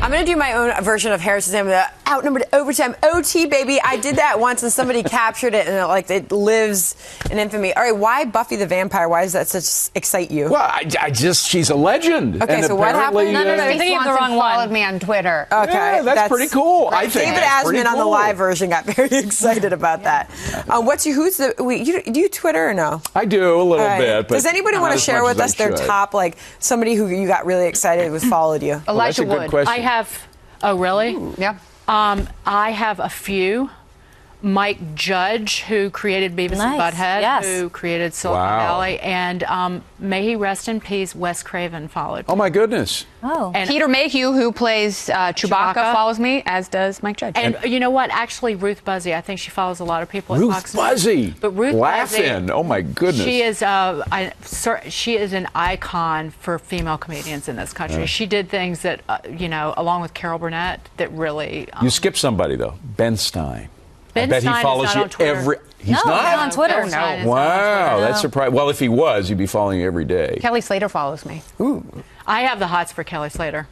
I'm going to do my own version of Harris's name. Outnumbered overtime. OT, baby. I did that once and somebody captured it and it lives in infamy. All right, why Buffy the Vampire? Why does that excite you? Well, she's a legend. Okay, and so what happened? No, you're thinking of the wrong one. Followed me on Twitter. Okay. Yeah, that's pretty cool. I think David Asman on the live version got very excited about that. Do you Twitter or no? I do a little bit. But does anybody want to share with us their top, somebody who you got really excited with followed you? Elijah Wood. I have. Oh, really? Ooh. Yeah. I have a few. Mike Judge, who created Beavis and Butthead, who created Silicon Valley, and may he rest in peace, Wes Craven followed. Oh, my goodness. Oh. And Peter Mayhew, who plays Chewbacca, follows me, as does Mike Judge. And you know what? Actually, Ruth Buzzy, I think she follows a lot of people. Ruth Buzzy. But Ruth Laughing. Buzzy, oh, my goodness. She is an icon for female comedians in this country. She did things that, along with Carol Burnett, that really... you skipped somebody, though. Ben Stein. Ben I bet Stein he follows you every. He's not on Twitter. No. Wow, that's surprising. Well, if he was, you'd be following you every day. Kelly Slater follows me. Ooh. I have the hots for Kelly Slater,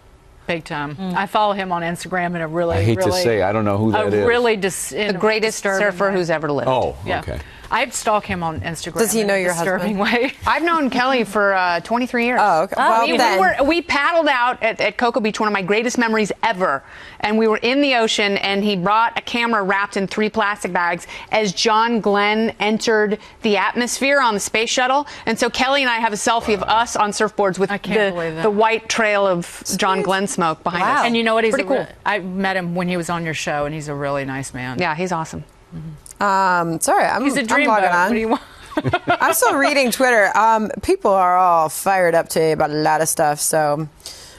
big time. I follow him on Instagram in a really. I hate to say, I don't know who that is. The greatest surfer who's ever lived. Oh, yeah. Okay. I stalk him on Instagram. Does he know your husband? Way. I've known Kelly for 23 years. Oh, okay. We paddled out at Cocoa Beach, one of my greatest memories ever. And we were in the ocean, and he brought a camera wrapped in 3 plastic bags as John Glenn entered the atmosphere on the space shuttle. And so Kelly and I have a selfie of us on surfboards with the white trail of John Glenn smoke behind us. And you know what? He's pretty cool. I met him when he was on your show, and he's a really nice man. Yeah, he's awesome. Sorry, he's a dream logging on. What do you want? I'm still reading Twitter. People are all fired up today about a lot of stuff. So,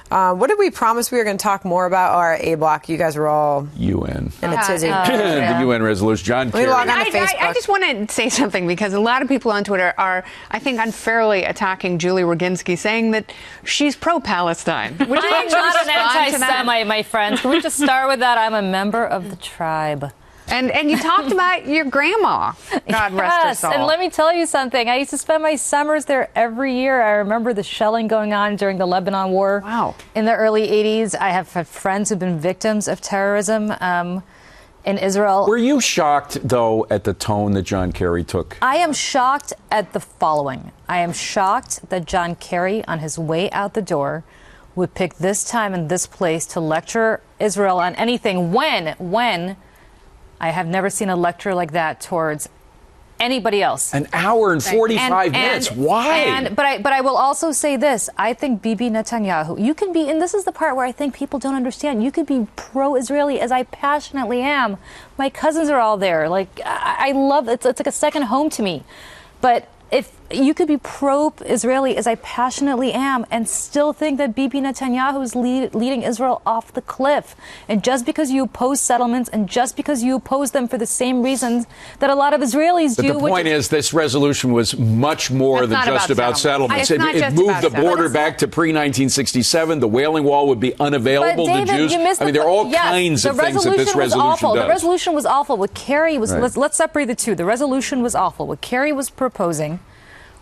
what did we promise we were going to talk more about? Our A block. You guys were all UN in a tizzy. The UN resolution. John Kerry. I just want to say something because a lot of people on Twitter are, I think, unfairly attacking Julie Roginski, saying that she's pro-Palestine. Would you I'm not an anti-Semite, my friends. Can we just start with that? I'm a member of the tribe. And you talked about your grandma. God rest her soul. And let me tell you something. I used to spend my summers there every year. I remember the shelling going on during the Lebanon War. Wow. In the early 80s. I have had friends who've been victims of terrorism in Israel. Were you shocked, though, at the tone that John Kerry took? I am shocked at the following. I am shocked that John Kerry, on his way out the door, would pick this time and this place to lecture Israel on anything when I have never seen a lecture like that towards anybody else. An hour and 45 minutes. Why? But I will also say this. I think Bibi Netanyahu, you can be, and this is the part where I think people don't understand, you could be pro-Israeli as I passionately am. My cousins are all there. I love it. It's like a second home to me. But if you could be pro-Israeli as I passionately am and still think that Bibi Netanyahu is leading Israel off the cliff. And just because you oppose settlements and just because you oppose them for the same reasons that a lot of Israelis do. But the point is this resolution was much more than just about settlements. It moved the border back to pre-1967. The Wailing Wall would be unavailable to Jews. There are all kinds of things that this resolution does. The resolution was awful. What Kerry was, let's separate the two. The resolution was awful. What Kerry was proposing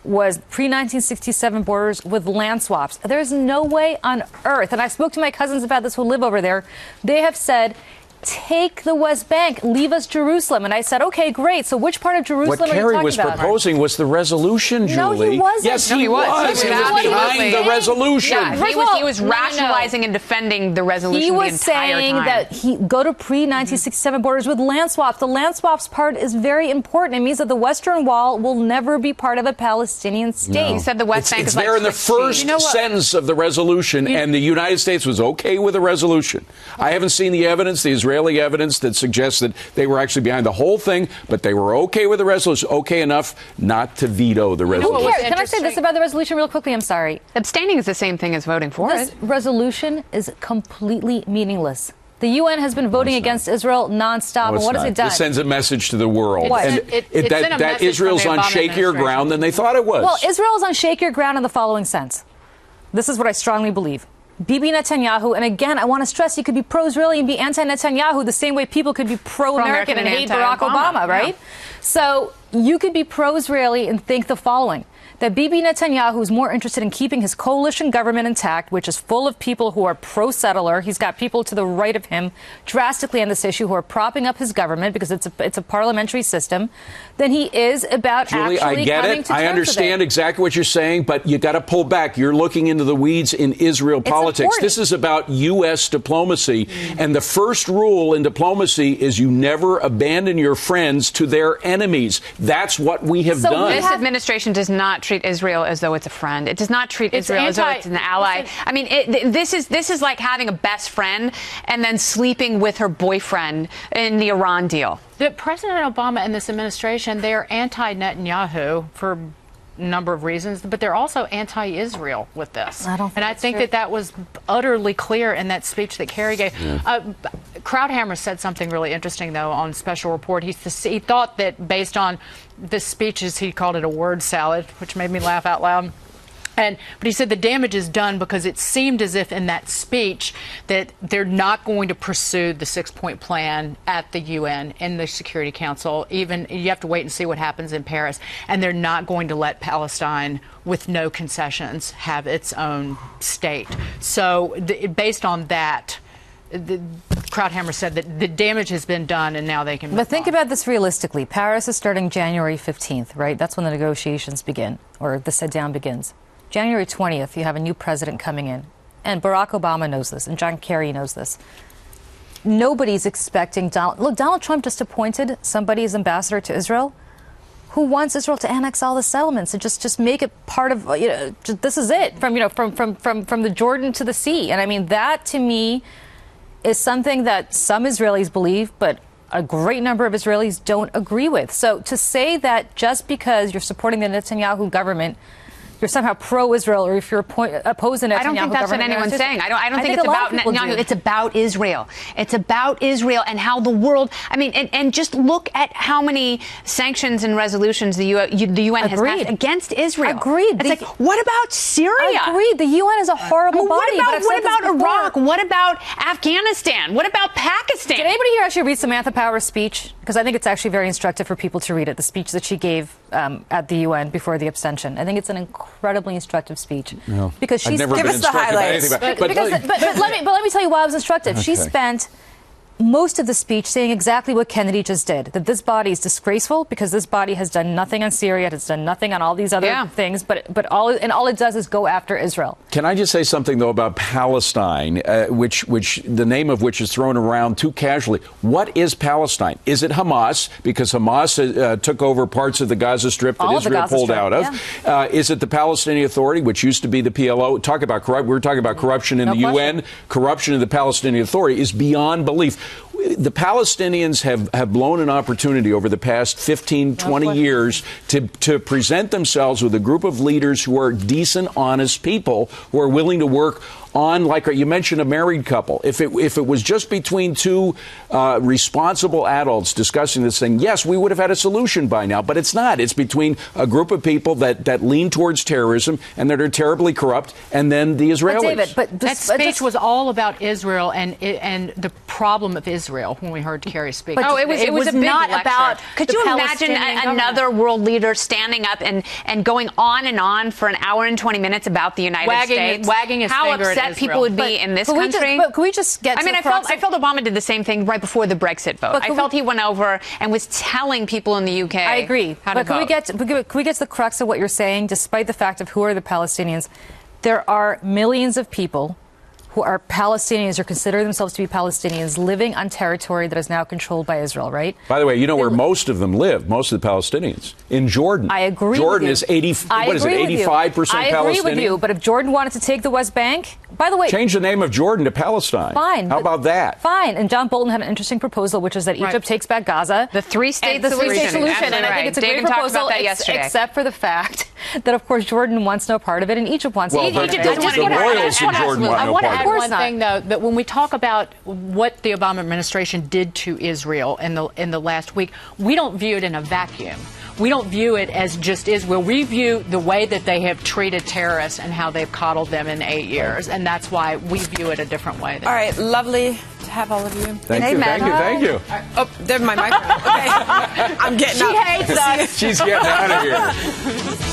was pre-1967 borders with land swaps. There's no way on earth, and I spoke to my cousins about this who live over there, they have said, take the West Bank, leave us Jerusalem. And I said, okay, great. So which part of Jerusalem are you talking about? What Kerry was proposing was the resolution, Julie. No, he wasn't. Yes, he was. He was behind the resolution. Yeah, he was rationalizing and defending the resolution the entire time. He was saying that he go to pre-1967 borders with land swaps. The land swaps part is very important. It means that the Western Wall will never be part of a Palestinian state. No. He said the West Bank is there in the first sentence of the resolution, and the United States was okay with the resolution. I haven't seen the evidence, the Israeli evidence that suggests that they were actually behind the whole thing, but they were okay with the resolution, okay enough not to veto the resolution. Can I say this about the resolution real quickly? I'm sorry. Abstaining is the same thing as voting for it. This resolution is completely meaningless. The UN has been voting against Israel nonstop. No, and what has it done? This sends a message to the world. That Israel's on shakier ground than they thought it was. Well, Israel is on shakier ground in the following sense. This is what I strongly believe. Bibi Netanyahu, and again, I want to stress, you could be pro-Israeli and be anti-Netanyahu the same way people could be pro-American and hate Barack Obama, right? So you could be pro-Israeli and think the following, that Bibi Netanyahu is more interested in keeping his coalition government intact, which is full of people who are pro-settler. He's got people to the right of him drastically on this issue who are propping up his government because it's a parliamentary system, than he is about Julie, actually I get coming it. to terms I understand with it. exactly what you're saying, but you got to pull back. You're looking into the weeds in Israel politics. Important. This is about U.S. diplomacy, and the first rule in diplomacy is you never abandon your friends to their enemies. That's what we have done. This administration does not treat Israel as though it's a friend. It does not treat Israel as though it's an ally. I mean, this is like having a best friend and then sleeping with her boyfriend in the Iran deal. President Obama and this administration, they are anti-Netanyahu for a number of reasons, but they're also anti-Israel with this. I think that was utterly clear in that speech that Kerry gave. Yeah. Krauthammer said something really interesting, though, on Special Report. He thought that based on the speeches, he called it a word salad, which made me laugh out loud. But he said the damage is done because it seemed as if in that speech that they're not going to pursue the 6-point plan at the UN in the Security Council. Even you have to wait and see what happens in Paris. And they're not going to let Palestine, with no concessions, have its own state. So based on that, Krauthammer said that the damage has been done and now they can move But think on. about this realistically. Paris is starting January 15th, right? That's when the negotiations begin, or the sit-down begins. January 20th, you have a new president coming in. And Barack Obama knows this, and John Kerry knows this. Nobody's expecting Donald Trump just appointed somebody as ambassador to Israel who wants Israel to annex all the settlements and just make it part of, this is it, from the Jordan to the sea. And I mean, that to me is something that some Israelis believe, but a great number of Israelis don't agree with. So to say that just because you're supporting the Netanyahu government, you're somehow pro-Israel, or if you're opposing Netanyahu government. I don't think that's what anyone's saying. I don't think it's about Netanyahu. It's about Israel. It's about Israel and how the world. I mean, and just look at how many sanctions and resolutions the UN has passed against Israel. Agreed. It's like, what about Syria? Agreed. The UN is a horrible body. What about Iraq? What about Afghanistan? What about Pakistan? Did anybody here actually read Samantha Power's speech? Because I think it's actually very instructive for people to read it. The speech that she gave at the UN before the abstention. I think it's an incredibly instructive speech. No. Because she's give us the highlights. But let me tell you why it was instructive. Okay. She spent most of the speech saying exactly what Kennedy just did, that this body is disgraceful because this body has done nothing on Syria, it has done nothing on all these other things, but all it does is go after Israel. Can I just say something, though, about Palestine, which the name of which is thrown around too casually? What is Palestine? Is it Hamas, because Hamas took over parts of the Gaza Strip that Israel pulled out of? Yeah. Is it the Palestinian Authority, which used to be the PLO? We were talking about corruption in the UN. Corruption in the Palestinian Authority is beyond belief. The Palestinians have blown an opportunity over the past 15, 20 years to present themselves with a group of leaders who are decent, honest people who are willing to work on, like you mentioned, a married couple. If it was just between two responsible adults discussing this thing, yes, we would have had a solution by now. But it's not. It's between a group of people that lean towards terrorism and that are terribly corrupt, and then the Israelis. But David, that speech was all about Israel and the problem of Israel when we heard Kerry speak. It was not about. Could you imagine another world leader standing up and going on and on for an hour and 20 minutes about the United States? Wagging his finger at upset people would be in this country. Can we just get? I felt Obama did the same thing right before the Brexit vote. I felt he went over and was telling people in the UK. I agree. How to vote. Can we get to the crux of what you're saying? Despite the fact of who are the Palestinians, there are millions of people who are Palestinians or consider themselves to be Palestinians living on territory that is now controlled by Israel, right? By the way, you know where most of them live, most of the Palestinians? In Jordan. I agree Jordan with you. is 85% Palestinian? I agree with you, but if Jordan wanted to take the West Bank, by the way... Change the name of Jordan to Palestine. Fine. How about that? Fine. And John Bolton had an interesting proposal, which is that Egypt takes back Gaza. The three-state solution. And I think it's a great proposal, except for the fact that, of course, Jordan wants no part of it and Egypt wants no part of it. The royals in Jordan want I no want to part add of it. one thing, though, that when we talk about what the Obama administration did to Israel in the last week, we don't view it in a vacuum. We don't view it as just Israel. We view the way that they have treated terrorists and how they've coddled them in 8 years, and that's why we view it a different way. All right, lovely to have all of you. Thank you. Oh, there's my microphone. Okay, I'm getting up. She hates us. She's getting out of here.